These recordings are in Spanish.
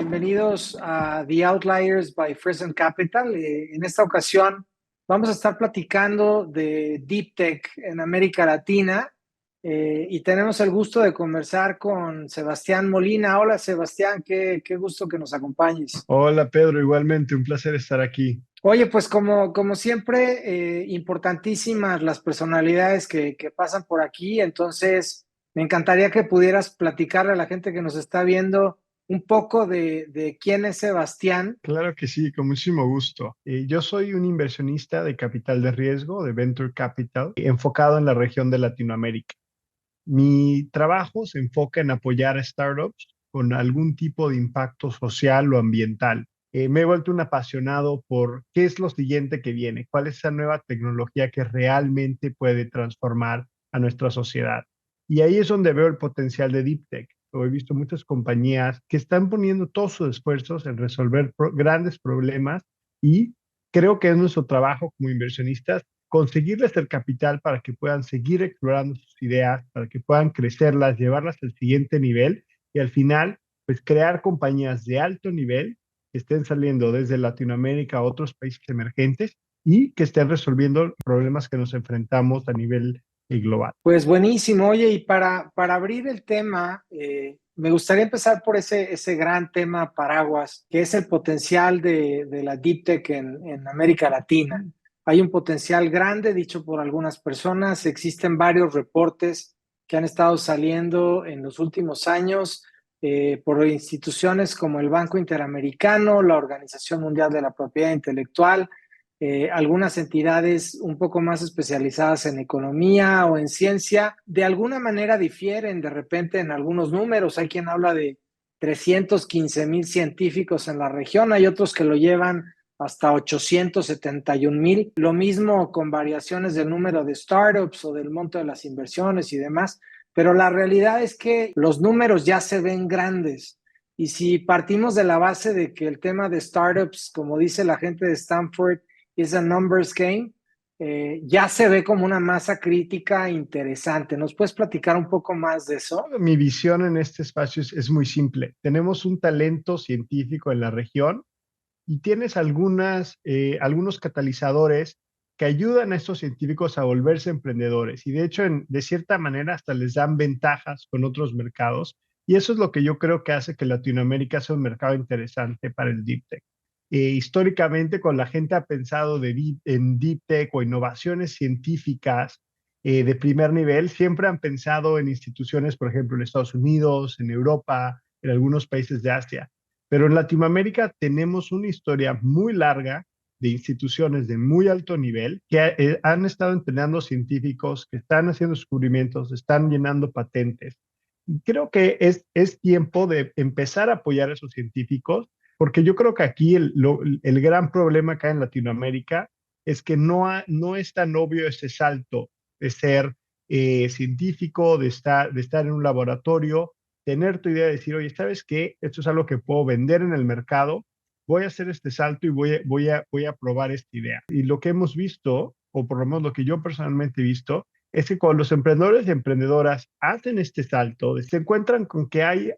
Bienvenidos a The Outliers by Friesen Capital. En esta ocasión vamos a estar platicando de Deep Tech en América Latina y tenemos el gusto de conversar con Sebastián Molina. Hola Sebastián, qué gusto que nos acompañes. Hola Pedro, igualmente un placer estar aquí. Oye, pues como siempre, importantísimas las personalidades que pasan por aquí, entonces me encantaría que pudieras platicarle a la gente que nos está viendo un poco de quién es Sebastián. Claro que sí, con muchísimo gusto. Yo soy un inversionista de capital de riesgo, de Venture Capital, enfocado en la región de Latinoamérica. Mi trabajo se enfoca en apoyar a startups con algún tipo de impacto social o ambiental. Me he vuelto un apasionado por qué es lo siguiente que viene, cuál es esa nueva tecnología que realmente puede transformar a nuestra sociedad. Y ahí es donde veo el potencial de Deep Tech. He visto muchas compañías que están poniendo todos sus esfuerzos en resolver grandes problemas y creo que es nuestro trabajo como inversionistas conseguirles el capital para que puedan seguir explorando sus ideas, para que puedan crecerlas, llevarlas al siguiente nivel y al final, pues crear compañías de alto nivel que estén saliendo desde Latinoamérica a otros países emergentes y que estén resolviendo problemas que nos enfrentamos a nivel global. Pues buenísimo. Oye, y para abrir el tema, me gustaría empezar por ese gran tema paraguas, que es el potencial de la Deep Tech en América Latina. Hay un potencial grande, dicho por algunas personas. Existen varios reportes que han estado saliendo en los últimos años por instituciones como el Banco Interamericano, la Organización Mundial de la Propiedad Intelectual, algunas entidades un poco más especializadas en economía o en ciencia, de alguna manera difieren de repente en algunos números. Hay quien habla de 315,000 científicos en la región, hay otros que lo llevan hasta 871,000. Lo mismo con variaciones del número de startups o del monto de las inversiones y demás. Pero la realidad es que los números ya se ven grandes. Y si partimos de la base de que el tema de startups, como dice la gente de Stanford, is a numbers game, ya se ve como una masa crítica interesante. ¿Nos puedes platicar un poco más de eso? Mi visión en este espacio es muy simple. Tenemos un talento científico en la región y tienes algunos catalizadores que ayudan a estos científicos a volverse emprendedores y de hecho, de cierta manera, hasta les dan ventajas con otros mercados. Y eso es lo que yo creo que hace que Latinoamérica sea un mercado interesante para el Deep Tech. Históricamente, cuando la gente ha pensado en Deep Tech o innovaciones científicas de primer nivel, siempre han pensado en instituciones, por ejemplo, en Estados Unidos, en Europa, en algunos países de Asia. Pero en Latinoamérica tenemos una historia muy larga de instituciones de muy alto nivel que han estado entrenando científicos, que están haciendo descubrimientos, están llenando patentes. Y creo que es tiempo de empezar a apoyar a esos científicos, porque yo creo que aquí el gran problema acá en Latinoamérica es que no es tan obvio ese salto de ser científico, de estar en un laboratorio, tener tu idea de decir, oye, ¿sabes qué? Esto es algo que puedo vender en el mercado, voy a hacer este salto y voy a probar esta idea. Y lo que hemos visto, o por lo menos lo que yo personalmente he visto, es que cuando los emprendedores y emprendedoras hacen este salto, se encuentran con que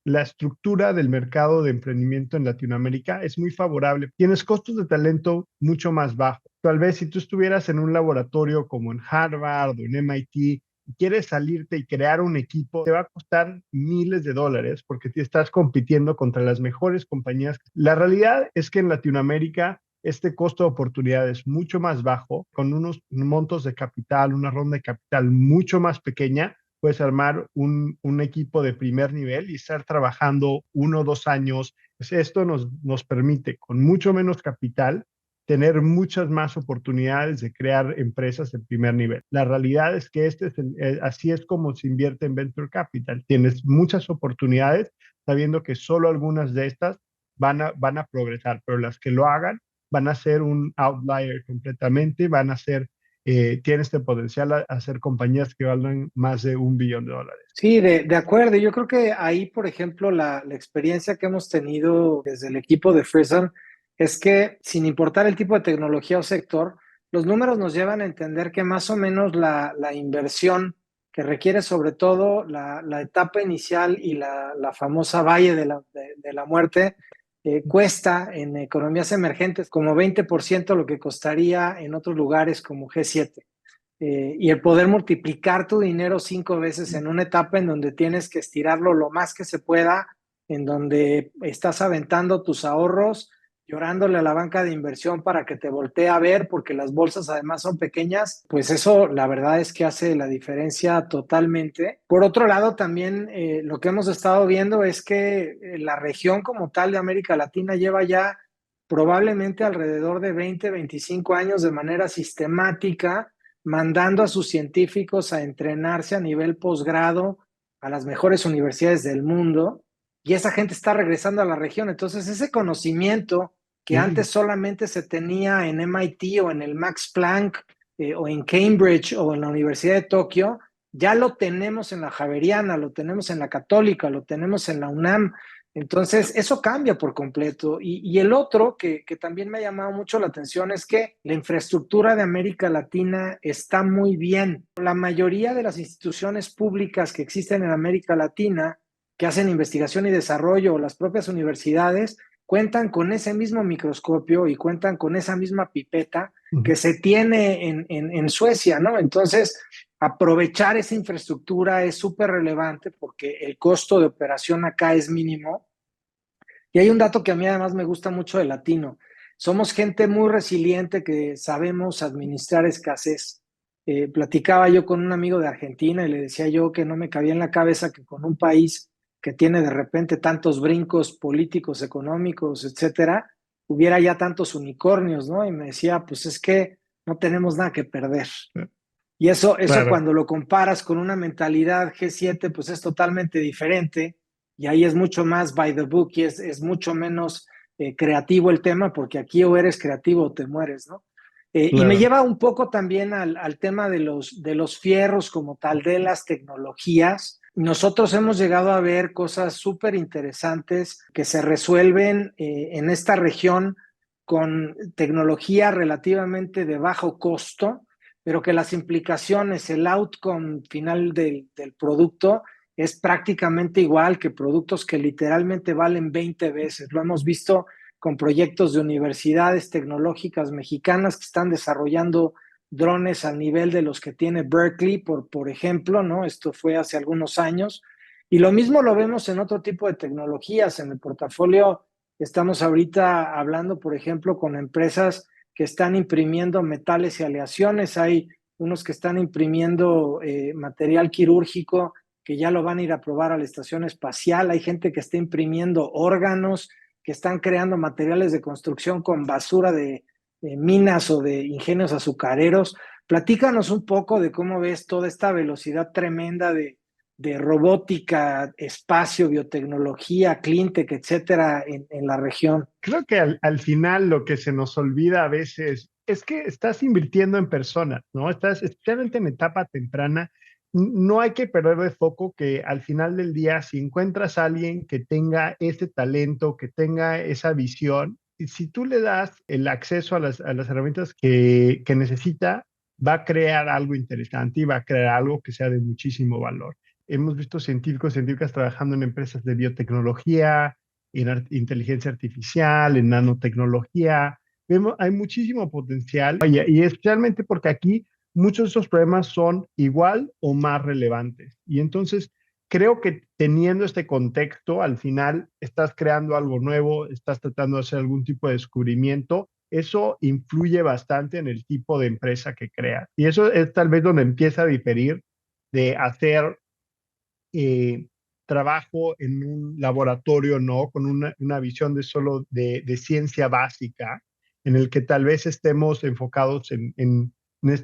la estructura del mercado de emprendimiento en Latinoamérica es muy favorable. Tienes costos de talento mucho más bajos. Tal vez si tú estuvieras en un laboratorio como en Harvard o en MIT, quieres salirte y crear un equipo, te va a costar miles de dólares porque te estás compitiendo contra las mejores compañías. La realidad es que en Latinoamérica este costo de oportunidad es mucho más bajo, con unos montos de capital, una ronda de capital mucho más pequeña, puedes armar un equipo de primer nivel y estar trabajando 1 o 2 años. Pues esto nos permite, con mucho menos capital, tener muchas más oportunidades de crear empresas de primer nivel. La realidad es que así es como se invierte en Venture Capital. Tienes muchas oportunidades sabiendo que solo algunas de estas van a progresar, pero las que lo hagan van a ser un outlier completamente, tienen este potencial a ser compañías que valgan más de $1 billón. Sí, de acuerdo. Yo creo que ahí, por ejemplo, la experiencia que hemos tenido desde el equipo de Friesen es que sin importar el tipo de tecnología o sector, los números nos llevan a entender que más o menos la inversión que requiere sobre todo la etapa inicial y la famosa valle de la muerte, cuesta en economías emergentes como 20% lo que costaría en otros lugares como G7. Y el poder multiplicar tu dinero 5 veces en una etapa en donde tienes que estirarlo lo más que se pueda, en donde estás aventando tus ahorros, llorándole a la banca de inversión para que te voltee a ver, porque las bolsas además son pequeñas, pues eso la verdad es que hace la diferencia totalmente. Por otro lado, también lo que hemos estado viendo es que la región como tal de América Latina lleva ya probablemente alrededor de 20, 25 años de manera sistemática mandando a sus científicos a entrenarse a nivel posgrado a las mejores universidades del mundo y esa gente está regresando a la región. Entonces, ese conocimiento que antes solamente se tenía en MIT o en el Max Planck o en Cambridge o en la Universidad de Tokio, ya lo tenemos en la Javeriana, lo tenemos en la Católica, lo tenemos en la UNAM. Entonces, eso cambia por completo. Y el otro que también me ha llamado mucho la atención es que la infraestructura de América Latina está muy bien. La mayoría de las instituciones públicas que existen en América Latina, que hacen investigación y desarrollo, o las propias universidades, cuentan con ese mismo microscopio y cuentan con esa misma pipeta que se tiene en Suecia, ¿no? Entonces, aprovechar esa infraestructura es súper relevante porque el costo de operación acá es mínimo. Y hay un dato que a mí además me gusta mucho de latino. Somos gente muy resiliente que sabemos administrar escasez. Platicaba yo con un amigo de Argentina y le decía yo que no me cabía en la cabeza que con un país que tiene de repente tantos brincos políticos, económicos, etcétera, hubiera ya tantos unicornios, ¿no? Y me decía, pues es que no tenemos nada que perder. Y eso Claro. cuando lo comparas con una mentalidad G7, pues es totalmente diferente y ahí es mucho más by the book y es mucho menos creativo el tema porque aquí o eres creativo o te mueres, ¿no? Y me Claro. lleva un poco también al tema de los fierros como tal, de las tecnologías. Nosotros hemos llegado a ver cosas súper interesantes que se resuelven en esta región con tecnología relativamente de bajo costo, pero que las implicaciones, el outcome final del producto es prácticamente igual que productos que literalmente valen 20 veces. Lo hemos visto con proyectos de universidades tecnológicas mexicanas que están desarrollando drones al nivel de los que tiene Berkeley, por ejemplo, ¿no? Esto fue hace algunos años. Y lo mismo lo vemos en otro tipo de tecnologías. En el portafolio estamos ahorita hablando, por ejemplo, con empresas que están imprimiendo metales y aleaciones. Hay unos que están imprimiendo material quirúrgico que ya lo van a ir a probar a la estación espacial. Hay gente que está imprimiendo órganos, que están creando materiales de construcción con basura de minas o de ingenios azucareros. Platícanos un poco de cómo ves toda esta velocidad tremenda de robótica, espacio, biotecnología, cleantech, etcétera, en la región. Creo que al final lo que se nos olvida a veces es que estás invirtiendo en personas, ¿no? Estás, especialmente en etapa temprana, no hay que perder de foco que al final del día, si encuentras a alguien que tenga ese talento, que tenga esa visión, y si tú le das el acceso a las herramientas que necesita, va a crear algo interesante y va a crear algo que sea de muchísimo valor. Hemos visto científicos, científicas trabajando en empresas de biotecnología, en inteligencia artificial, en nanotecnología. Vemos, hay muchísimo potencial y especialmente porque aquí muchos de estos problemas son igual o más relevantes. Y entonces creo que teniendo este contexto, al final estás creando algo nuevo, estás tratando de hacer algún tipo de descubrimiento. Eso influye bastante en el tipo de empresa que creas. Y eso es tal vez donde empieza a diferir de hacer trabajo en un laboratorio, ¿no? Con una visión de solo de ciencia básica, en el que tal vez estemos enfocados en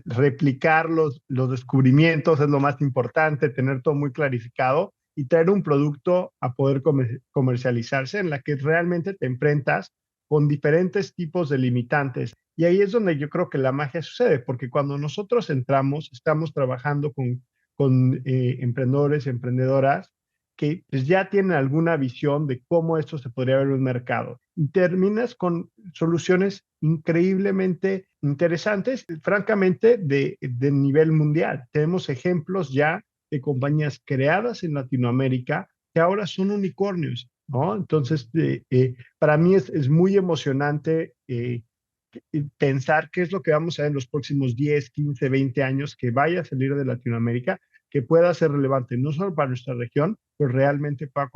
replicar los descubrimientos, es lo más importante, tener todo muy clarificado y traer un producto a poder comercializarse en la que realmente te enfrentas con diferentes tipos de limitantes. Y ahí es donde yo creo que la magia sucede, porque cuando nosotros entramos, estamos trabajando con emprendedores, emprendedoras que pues, ya tienen alguna visión de cómo esto se podría ver en un mercado. Y terminas con soluciones increíblemente interesantes, francamente, de nivel mundial. Tenemos ejemplos ya de compañías creadas en Latinoamérica que ahora son unicornios, ¿no? Entonces, para mí es muy emocionante pensar qué es lo que vamos a ver en los próximos 10, 15, 20 años que vaya a salir de Latinoamérica, que pueda ser relevante no solo para nuestra región, pero realmente para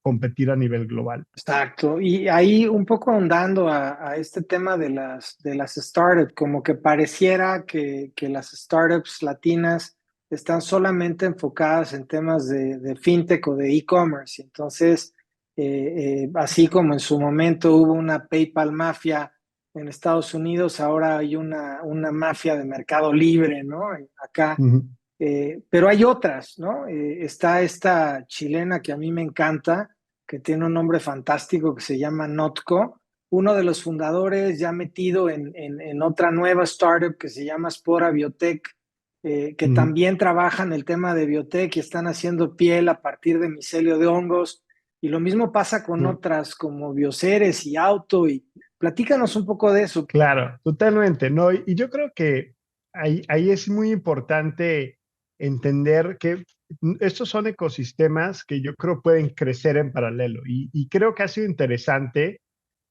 competir a nivel global. Exacto. Y ahí un poco ahondando a este tema de las startups, como que pareciera que las startups latinas están solamente enfocadas en temas de fintech o de e-commerce. Entonces, así como en su momento hubo una PayPal mafia en Estados Unidos, ahora hay una mafia de Mercado Libre, ¿no? Acá. Ujú, Pero hay otras, ¿no? Está esta chilena que a mí me encanta, que tiene un nombre fantástico que se llama Notco, uno de los fundadores ya metido en otra nueva startup que se llama Spora Biotech, que ujú. también trabaja en el tema de biotech y están haciendo piel a partir de micelio de hongos. Y lo mismo pasa con otras como Bioceres y Auto. Y platícanos un poco de eso. Claro, totalmente, ¿no? Y yo creo que ahí es muy importante entender que estos son ecosistemas que yo creo pueden crecer en paralelo. Y creo que ha sido interesante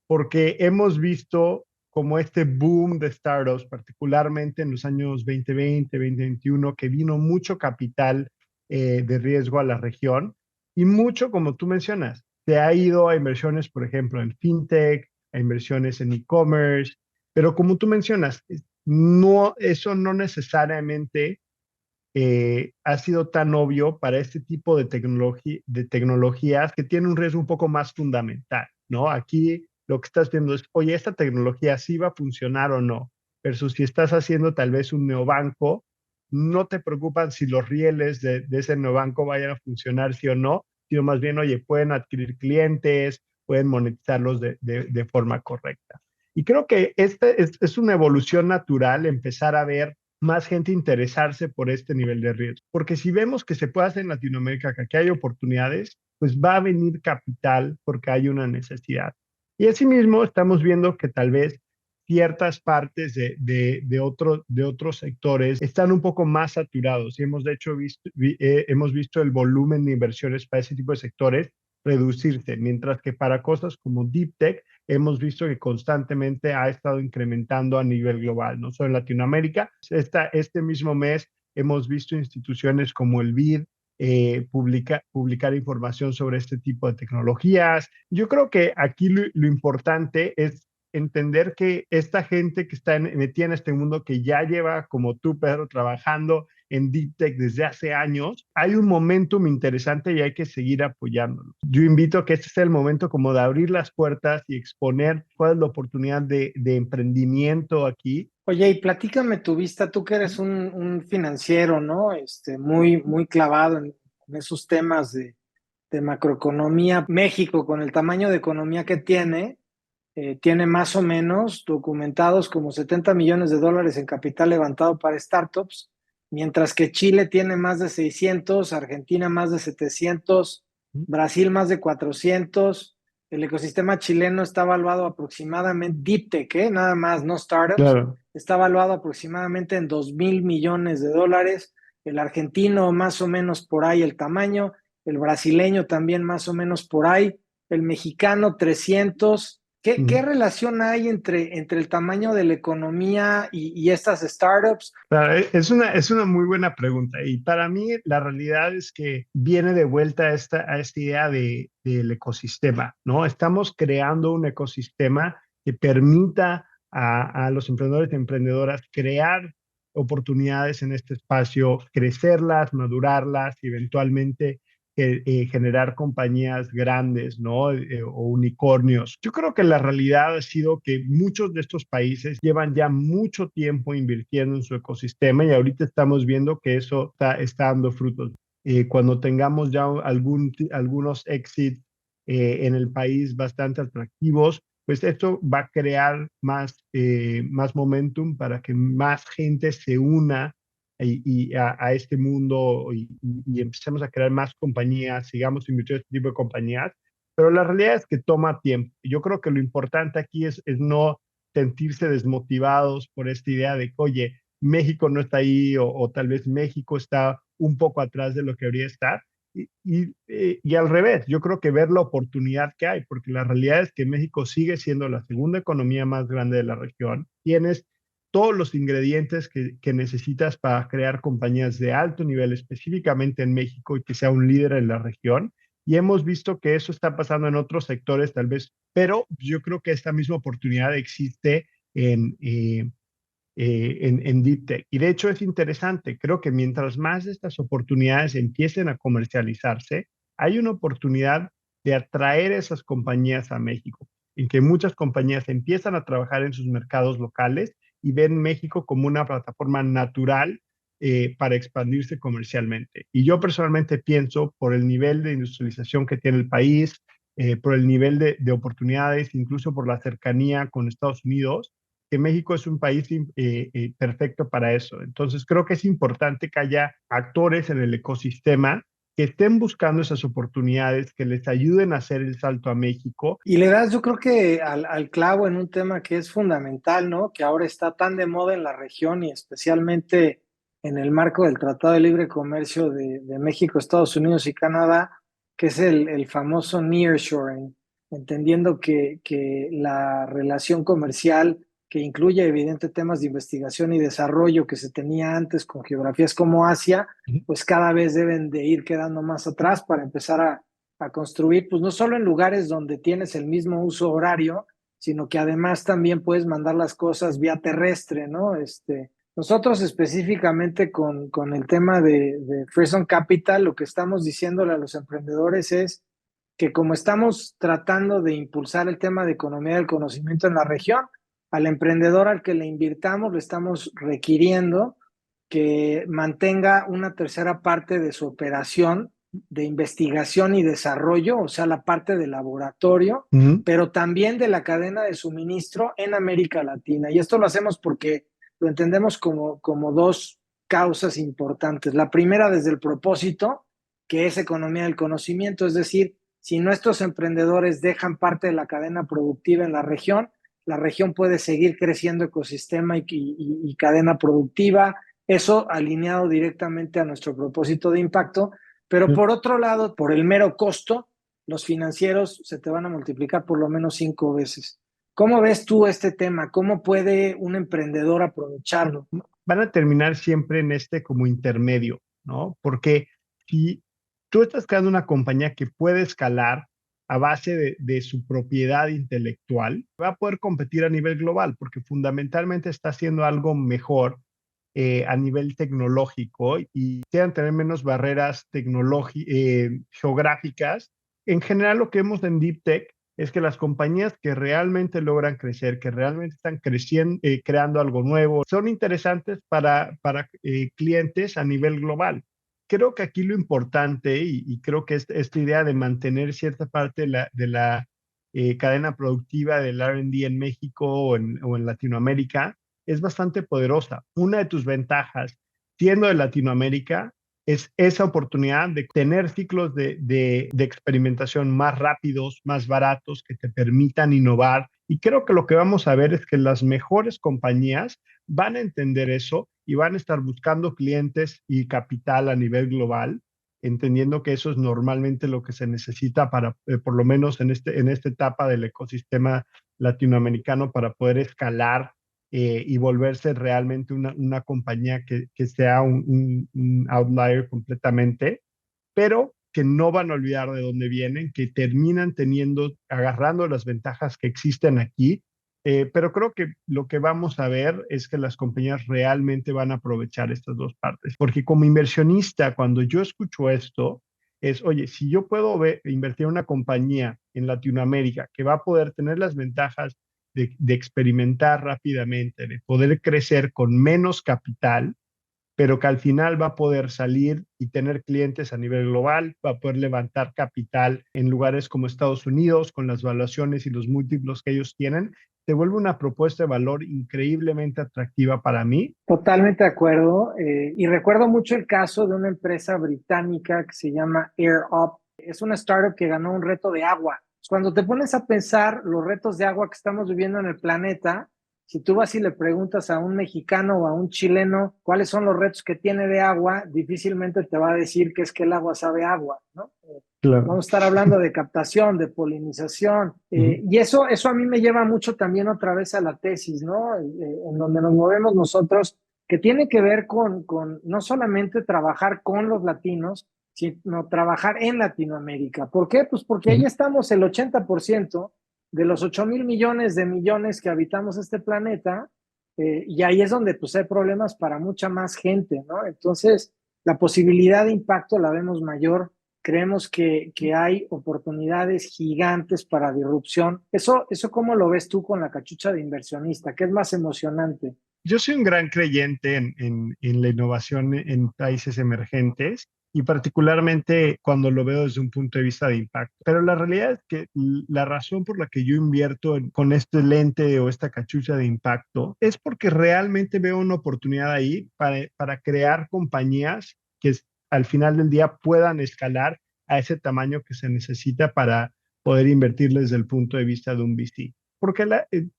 porque hemos visto como este boom de startups, particularmente en los años 2020, 2021, que vino mucho capital de riesgo a la región y mucho, como tú mencionas, se ha ido a inversiones, por ejemplo, en fintech, a inversiones en e-commerce, pero como tú mencionas, no, eso no necesariamente ha sido tan obvio para este tipo de tecnologías que tienen un riesgo un poco más fundamental, ¿no? Aquí lo que estás viendo es, oye, ¿esta tecnología sí va a funcionar o no? Versus si estás haciendo tal vez un neobanco, no te preocupan si los rieles de ese neobanco vayan a funcionar sí o no, sino más bien, oye, pueden adquirir clientes, pueden monetizarlos de forma correcta. Y creo que este es una evolución natural empezar a ver más gente interesarse por este nivel de riesgo. Porque si vemos que se puede hacer en Latinoamérica, que aquí hay oportunidades, pues va a venir capital porque hay una necesidad. Y asimismo estamos viendo que tal vez ciertas partes de otros sectores están un poco más saturados y hemos de hecho hemos visto el volumen de inversiones para ese tipo de sectores reducirse, mientras que para cosas como Deep Tech hemos visto que constantemente ha estado incrementando a nivel global, no solo en Latinoamérica. Este mismo mes hemos visto instituciones como el BID publicar información sobre este tipo de tecnologías. Yo creo que aquí lo importante es entender que esta gente que está metida en este mundo, que ya lleva, como tú, Pedro, trabajando en Deep Tech desde hace años, hay un momentum interesante y hay que seguir apoyándolo. Yo invito a que este sea el momento como de abrir las puertas y exponer cuál es la oportunidad de emprendimiento aquí. Oye, y platícame tu vista, tú que eres un financiero, ¿no? Muy clavado en esos temas de macroeconomía. México, con el tamaño de economía que tiene más o menos documentados como 70 millones de dólares en capital levantado para startups, mientras que Chile tiene más de 600, Argentina más de 700, Brasil más de 400. El ecosistema chileno está evaluado aproximadamente, Deep Tech, nada más, no startups, Claro. está evaluado aproximadamente en 2.000 millones de dólares. El argentino más o menos por ahí el tamaño, el brasileño también más o menos por ahí, el mexicano 300. ¿Qué relación hay entre el tamaño de la economía y estas startups? Claro, es una muy buena pregunta y para mí la realidad es que viene de vuelta a esta idea del ecosistema, ¿no? Estamos creando un ecosistema que permita a los emprendedores y emprendedoras crear oportunidades en este espacio, crecerlas, madurarlas y eventualmente generar compañías grandes, ¿no? O unicornios. Yo creo que la realidad ha sido que muchos de estos países llevan ya mucho tiempo invirtiendo en su ecosistema y ahorita estamos viendo que eso está dando frutos. Cuando tengamos ya algunos exits en el país bastante atractivos, pues esto va a crear más momentum para que más gente se una a este mundo y empecemos a crear más compañías, sigamos invirtiendo en este tipo de compañías, pero la realidad es que toma tiempo. Yo creo que lo importante aquí es no sentirse desmotivados por esta idea de que, oye, México no está ahí o tal vez México está un poco atrás de lo que debería estar. Y al revés, yo creo que ver la oportunidad que hay, porque la realidad es que México sigue siendo la segunda economía más grande de la región. Tienes todos los ingredientes que necesitas para crear compañías de alto nivel, específicamente en México, y que sea un líder en la región. Y hemos visto que eso está pasando en otros sectores tal vez, pero yo creo que esta misma oportunidad existe en Deep Tech. Y de hecho es interesante, creo que mientras más de estas oportunidades empiecen a comercializarse, hay una oportunidad de atraer esas compañías a México, en que muchas compañías empiezan a trabajar en sus mercados locales y ven México como una plataforma natural para expandirse comercialmente. Y yo personalmente pienso, por el nivel de industrialización que tiene el país, por el nivel oportunidades, incluso por la cercanía con Estados Unidos, que México es un país perfecto para eso. Entonces, creo que es importante que haya actores en el ecosistema que estén buscando esas oportunidades, que les ayuden a hacer el salto a México. Y le das, yo creo que al clavo en un tema que es fundamental, ¿no? Que ahora está tan de moda en la región y especialmente en el marco del Tratado de Libre Comercio de México, Estados Unidos y Canadá, que es el famoso nearshoring, entendiendo que la relación comercial que incluye evidente temas de investigación y desarrollo que se tenía antes con geografías como Asia, pues cada vez deben de ir quedando más atrás para empezar a construir, pues no solo en lugares donde tienes el mismo uso horario, sino que además también puedes mandar las cosas vía terrestre, ¿no? Nosotros específicamente con el tema de Freeson Capital, lo que estamos diciéndole a los emprendedores es que como estamos tratando de impulsar el tema de economía del conocimiento en la región, al emprendedor al que le invirtamos le estamos requiriendo que mantenga una tercera parte de su operación de investigación y desarrollo, o sea, la parte de laboratorio, pero también de la cadena de suministro en América Latina. Y esto lo hacemos porque lo entendemos como dos causas importantes. La primera, desde el propósito, que es economía del conocimiento, es decir, si nuestros emprendedores dejan parte de la cadena productiva en la región puede seguir creciendo ecosistema y cadena productiva, eso alineado directamente a nuestro propósito de impacto, pero por otro lado, por el mero costo, los financieros se te van a multiplicar por lo menos 5 veces. ¿Cómo ves tú este tema? ¿Cómo puede un emprendedor aprovecharlo? Van a terminar siempre en este como intermedio, ¿no? Porque si tú estás creando una compañía que puede escalar a base de su propiedad intelectual, va a poder competir a nivel global, porque fundamentalmente está haciendo algo mejor a nivel tecnológico y quieran tener menos barreras geográficas. En general, lo que vemos en Deep Tech es que las compañías que realmente logran crecer, que realmente están creciendo, creando algo nuevo, son interesantes para clientes a nivel global. Creo que aquí lo importante, y creo que esta idea de mantener cierta parte de la cadena productiva del R&D en México o en Latinoamérica, es bastante poderosa. Una de tus ventajas, siendo de Latinoamérica, es esa oportunidad de tener ciclos de experimentación más rápidos, más baratos, que te permitan innovar. Y creo que lo que vamos a ver es que las mejores compañías van a entender eso y van a estar buscando clientes y capital a nivel global, entendiendo que eso es normalmente lo que se necesita para, por lo menos en esta etapa del ecosistema latinoamericano, para poder escalar y volverse realmente una compañía que sea un outlier completamente, pero que no van a olvidar de dónde vienen, que terminan agarrando las ventajas que existen aquí. Pero creo que lo que vamos a ver es que las compañías realmente van a aprovechar estas dos partes, porque como inversionista, cuando yo escucho esto, es, oye, si yo puedo invertir en una compañía en Latinoamérica que va a poder tener las ventajas de experimentar rápidamente, de poder crecer con menos capital, pero que al final va a poder salir y tener clientes a nivel global, va a poder levantar capital en lugares como Estados Unidos, con las valuaciones y los múltiplos que ellos tienen, se vuelve una propuesta de valor increíblemente atractiva para mí. Totalmente de acuerdo. Y recuerdo mucho el caso de una empresa británica que se llama AirUp. Es una startup que ganó un reto de agua. Cuando te pones a pensar los retos de agua que estamos viviendo en el planeta, Si tú vas y le preguntas a un mexicano o a un chileno cuáles son los retos que tiene de agua, difícilmente te va a decir que es que el agua sabe agua, ¿no? Claro. Vamos a estar hablando de captación, de polinización, Ujú. y eso a mí me lleva mucho también otra vez a la tesis, ¿no? En donde nos movemos nosotros, que tiene que ver con no solamente trabajar con los latinos, sino trabajar en Latinoamérica. ¿Por qué? Pues porque ahí Ujú. estamos el 80% de los 8.000 millones que habitamos este planeta, y ahí es donde pues hay problemas para mucha más gente, ¿no? Entonces, la posibilidad de impacto la vemos mayor. Creemos que hay oportunidades gigantes para disrupción. Eso ¿cómo lo ves tú con la cachucha de inversionista? ¿Qué es más emocionante? Yo soy un gran creyente en la innovación en países emergentes y particularmente cuando lo veo desde un punto de vista de impacto. Pero la realidad es que la razón por la que yo invierto con este lente o esta cachucha de impacto es porque realmente veo una oportunidad ahí para crear compañías que al final del día puedan escalar a ese tamaño que se necesita para poder invertir desde el punto de vista de un VC. Porque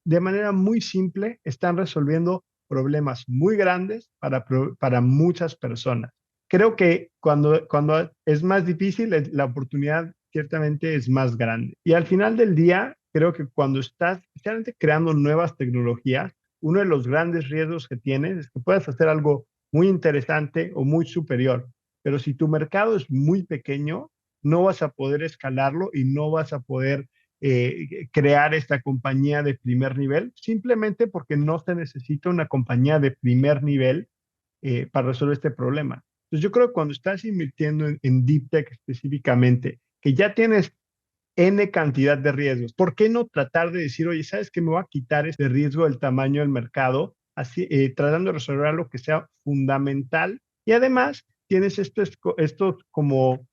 de manera muy simple están resolviendo problemas muy grandes para muchas personas. Creo que cuando es más difícil, la oportunidad ciertamente es más grande. Y al final del día, creo que cuando estás especialmente creando nuevas tecnologías, uno de los grandes riesgos que tienes es que puedas hacer algo muy interesante o muy superior. Pero si tu mercado es muy pequeño, no vas a poder escalarlo y no vas a poder crear esta compañía de primer nivel, simplemente porque no se necesita una compañía de primer nivel para resolver este problema. Entonces yo creo que cuando estás invirtiendo en Deep Tech específicamente, que ya tienes N cantidad de riesgos, ¿por qué no tratar de decir, oye, ¿sabes qué? Me voy a quitar este riesgo del tamaño del mercado, así, tratando de resolver algo que sea fundamental? Y además tienes estos como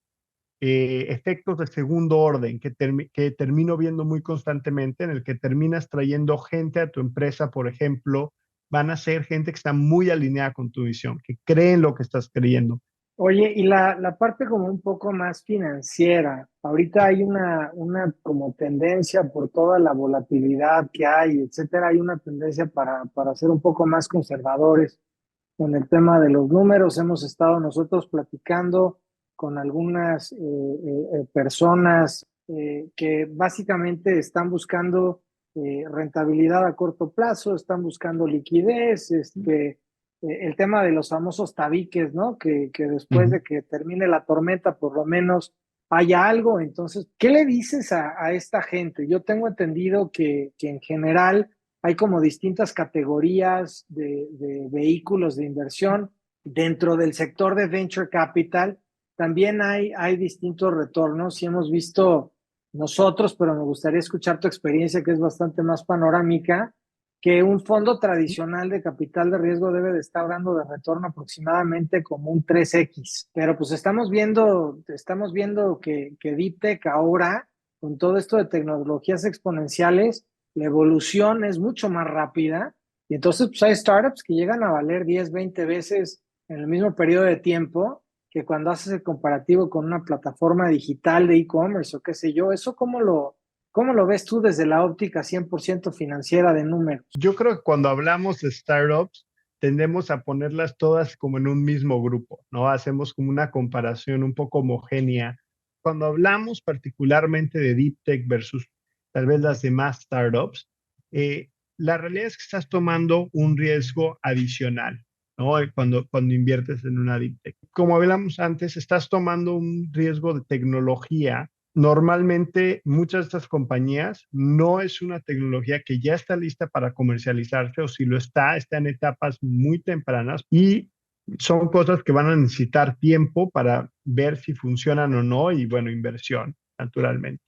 efectos de segundo orden que termino viendo muy constantemente, en el que terminas trayendo gente a tu empresa, por ejemplo, van a ser gente que está muy alineada con tu visión, que creen lo que estás creyendo. Oye, y la parte como un poco más financiera, ahorita hay una como tendencia por toda la volatilidad que hay, etcétera, hay una tendencia para ser un poco más conservadores con el tema de los números. Hemos estado nosotros platicando con algunas personas que básicamente están buscando rentabilidad a corto plazo, están buscando liquidez, el tema de los famosos tabiques, ¿no? Que después Ujú. de que termine la tormenta, por lo menos haya algo. Entonces, ¿qué le dices a esta gente? Yo tengo entendido que en general hay como distintas categorías de vehículos de inversión dentro del sector de venture capital. También hay distintos retornos y hemos visto nosotros, pero me gustaría escuchar tu experiencia, que es bastante más panorámica, que un fondo tradicional de capital de riesgo debe de estar dando de retorno aproximadamente como un 3x. Pero pues estamos viendo que Deep Tech ahora, con todo esto de tecnologías exponenciales, la evolución es mucho más rápida, y entonces pues hay startups que llegan a valer 10, 20 veces en el mismo periodo de tiempo que cuando haces el comparativo con una plataforma digital de e-commerce o qué sé yo. ¿Eso cómo lo ves tú desde la óptica 100% financiera de números? Yo creo que cuando hablamos de startups, tendemos a ponerlas todas como en un mismo grupo, ¿no? Hacemos como una comparación un poco homogénea. Cuando hablamos particularmente de Deep Tech versus tal vez las demás startups, eh, la realidad es que estás tomando un riesgo adicional, ¿no? Cuando inviertes en una Deep Tech. Como hablamos antes, estás tomando un riesgo de tecnología. Normalmente muchas de estas compañías no es una tecnología que ya está lista para comercializarse, o si lo está en etapas muy tempranas y son cosas que van a necesitar tiempo para ver si funcionan o no y bueno, inversión, naturalmente.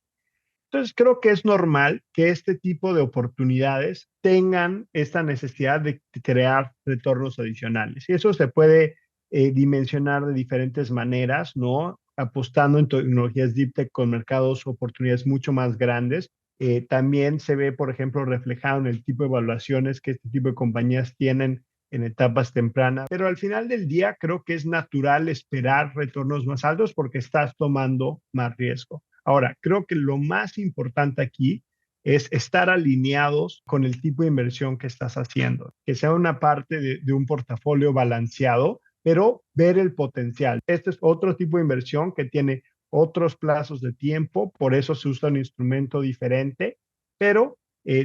Entonces creo que es normal que este tipo de oportunidades tengan esta necesidad de crear retornos adicionales. Y eso se puede dimensionar de diferentes maneras, ¿no? Apostando en tecnologías deep tech con mercados o oportunidades mucho más grandes. También se ve, por ejemplo, reflejado en el tipo de evaluaciones que este tipo de compañías tienen en etapas tempranas. Pero al final del día creo que es natural esperar retornos más altos porque estás tomando más riesgo. Ahora, creo que lo más importante aquí es estar alineados con el tipo de inversión que estás haciendo, que sea una parte de un portafolio balanceado, pero ver el potencial. Este es otro tipo de inversión que tiene otros plazos de tiempo, por eso se usa un instrumento diferente, pero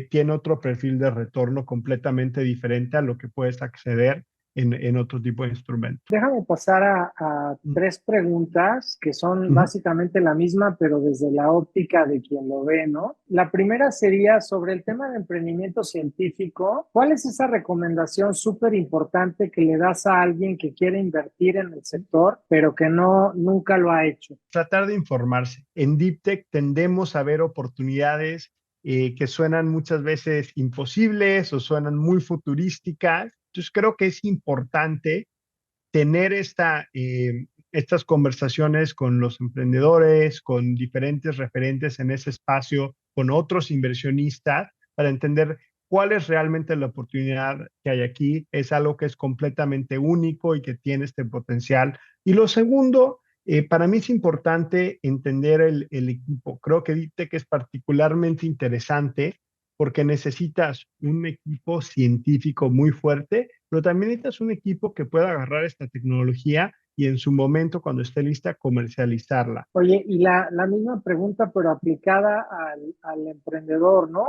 tiene otro perfil de retorno completamente diferente a lo que puedes acceder en otro tipo de instrumento. Déjame pasar a tres preguntas que son Ujú. básicamente la misma, pero desde la óptica de quien lo ve, ¿no? La primera sería sobre el tema de emprendimiento científico. ¿Cuál es esa recomendación súper importante que le das a alguien que quiere invertir en el sector, pero que nunca lo ha hecho? Tratar de informarse. En Deep Tech tendemos a ver oportunidades que suenan muchas veces imposibles o suenan muy futurísticas. Entonces creo que es importante tener estas conversaciones con los emprendedores, con diferentes referentes en ese espacio, con otros inversionistas, para entender cuál es realmente la oportunidad que hay aquí. Es algo que es completamente único y que tiene este potencial. Y lo segundo, para mí es importante entender el equipo. Creo que DeepTech es particularmente interesante porque necesitas un equipo científico muy fuerte, pero también necesitas un equipo que pueda agarrar esta tecnología y en su momento, cuando esté lista, comercializarla. Oye, y la misma pregunta, pero aplicada al emprendedor, ¿no?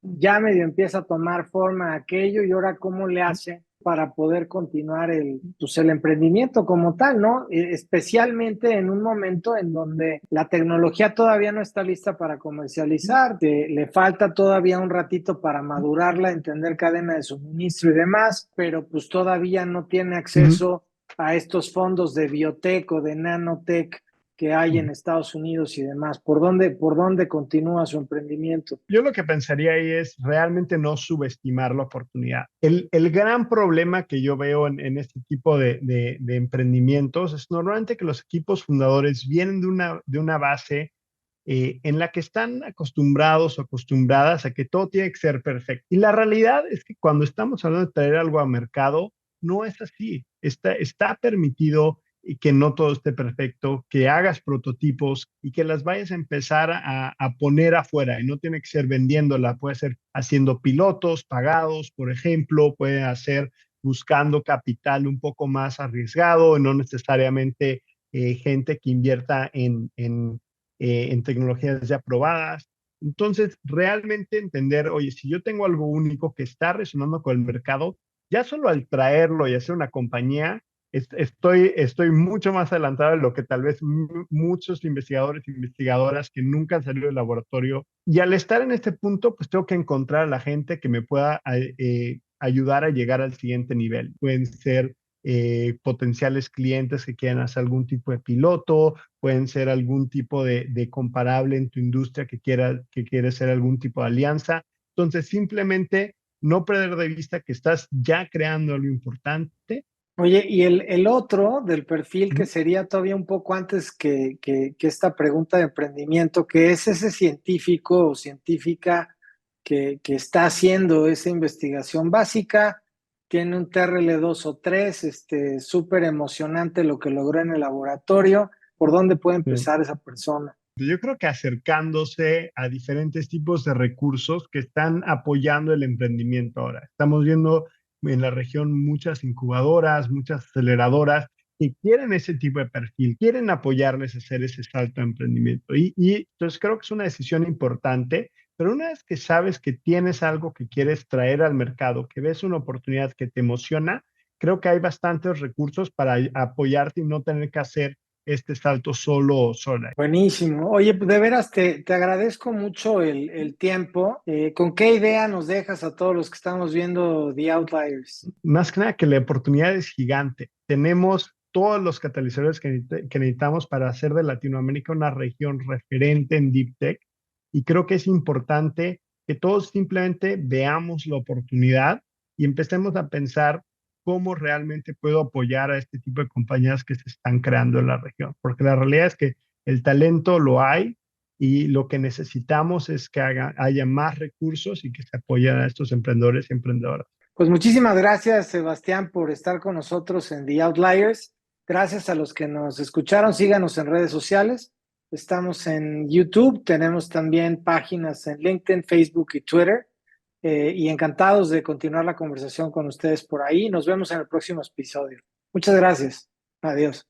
Ya medio empieza a tomar forma aquello y ahora cómo le hace para poder continuar pues el emprendimiento como tal, ¿no? Especialmente en un momento en donde la tecnología todavía no está lista para comercializar, le falta todavía un ratito para madurarla, entender cadena de suministro y demás, pero pues todavía no tiene Ujú, acceso a estos fondos de biotech o de nanotech que hay en ujú. Estados Unidos y demás. ¿Por dónde continúa su emprendimiento? Yo lo que pensaría ahí es realmente no subestimar la oportunidad. El gran problema que yo veo en este tipo de emprendimientos es normalmente que los equipos fundadores vienen de una base en la que están acostumbrados o acostumbradas a que todo tiene que ser perfecto. Y la realidad es que cuando estamos hablando de traer algo a mercado, no es así. Está permitido que no todo esté perfecto, que hagas prototipos y que las vayas a empezar a poner afuera. Y no tiene que ser vendiéndola, puede ser haciendo pilotos pagados, por ejemplo, puede hacer buscando capital un poco más arriesgado, no necesariamente gente que invierta en tecnologías ya probadas. Entonces, realmente entender, oye, si yo tengo algo único que está resonando con el mercado, ya solo al traerlo y hacer una compañía, estoy mucho más adelantado de lo que tal vez muchos investigadores e investigadoras que nunca han salido del laboratorio. Y al estar en este punto, pues tengo que encontrar a la gente que me pueda ayudar a llegar al siguiente nivel. Pueden ser potenciales clientes que quieran hacer algún tipo de piloto, pueden ser algún tipo de comparable en tu industria que quiere hacer algún tipo de alianza. Entonces, simplemente no perder de vista que estás ya creando algo importante. Oye, y el otro del perfil que Ujú. sería todavía un poco antes que esta pregunta de emprendimiento, que es ese científico o científica que está haciendo esa investigación básica, tiene un TRL 2 o 3, súper emocionante lo que logró en el laboratorio. ¿Por dónde puede Sí. empezar esa persona? Yo creo que acercándose a diferentes tipos de recursos que están apoyando el emprendimiento ahora. Estamos viendo en la región muchas incubadoras, muchas aceleradoras que quieren ese tipo de perfil, quieren apoyarles a hacer ese salto de emprendimiento. Y entonces creo que es una decisión importante, pero una vez que sabes que tienes algo que quieres traer al mercado, que ves una oportunidad que te emociona, creo que hay bastantes recursos para apoyarte y no tener que hacer este salto solo o sola. Buenísimo. Oye, pues, de veras te agradezco mucho el tiempo. ¿Con qué idea nos dejas a todos los que estamos viendo The Outliers? Más que nada que la oportunidad es gigante. Tenemos todos los catalizadores que necesitamos para hacer de Latinoamérica una región referente en Deep Tech y creo que es importante que todos simplemente veamos la oportunidad y empecemos a pensar cómo realmente puedo apoyar a este tipo de compañías que se están creando en la región, porque la realidad es que el talento lo hay y lo que necesitamos es que haya más recursos y que se apoyen a estos emprendedores y emprendedoras. Pues muchísimas gracias, Sebastián, por estar con nosotros en The Outliers. Gracias a los que nos escucharon. Síganos en redes sociales. estamos en YouTube, tenemos también páginas en LinkedIn, Facebook y Twitter. Y encantados de continuar la conversación con ustedes por ahí. Nos vemos en el próximo episodio. Muchas gracias. Adiós.